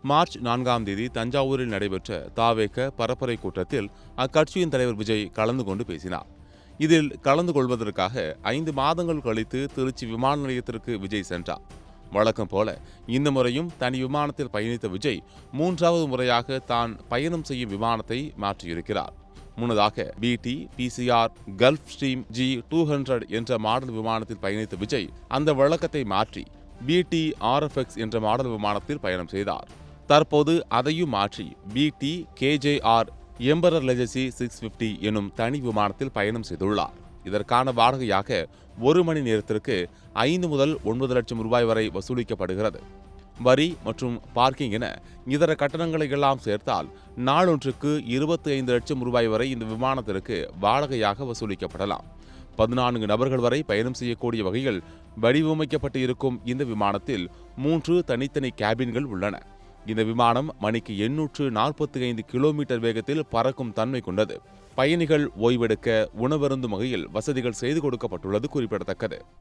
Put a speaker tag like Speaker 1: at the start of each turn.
Speaker 1: March 4ஆம் தேதி தஞ்சாவூரில் நடைபெற்ற தாவேக பரப்புரை கூட்டத்தில் அக்கட்சியின் தலைவர் விஜய் கலந்து கொண்டு பேசினார். இதில் கலந்து கொள்வதற்காக 5 மாதங்கள் கழித்து திருச்சி விமான நிலையத்திற்கு விஜய் சென்றார். வழக்கம் போல இந்த முறையும் தனி விமானத்தில் பயணித்த விஜய் 3வது முறையாக தான் பயணம் செய்யும் விமானத்தை மாற்றியிருக்கிறார். முன்னதாக BT PCR gulf stream G200 என்ற மாடல் விமானத்தில் பயணித்த விஜய் அந்த வழக்கத்தை மாற்றி BT RFX என்ற மாடல் விமானத்தில் பயணம் செய்தார். தற்போது அதையும் மாற்றி BT KJR எம்பரர் லெகசி 650 எனும் தனி விமானத்தில் பயணம் செய்துள்ளார். இதற்கான வாடகையாக 1 மணி நேரத்திற்கு 5 முதல் 9 லட்சம் ரூபாய் வரை வசூலிக்கப்படுகிறது. வரி மற்றும் பார்க்கிங் என இதர கட்டணங்களை எல்லாம் சேர்த்தால் நாளொன்றுக்கு 25 லட்சம் ரூபாய் வரை இந்த விமானத்திற்கு வாடகையாக வசூலிக்கப்படலாம். 14 நபர்கள் வரை பயணம் செய்யக்கூடிய வகையில் வடிவமைக்கப்பட்டு இருக்கும் இந்த விமானத்தில் 3 தனித்தனி கேபின்கள் உள்ளன. இந்த விமானம் மணிக்கு 845 கிலோமீட்டர் வேகத்தில் பறக்கும் தன்மை கொண்டது. பயணிகள் ஓய்வெடுக்க, உணவருந்தும் வகையில் வசதிகள் செய்து கொடுக்கப்பட்டுள்ளது குறிப்பிடத்தக்கது.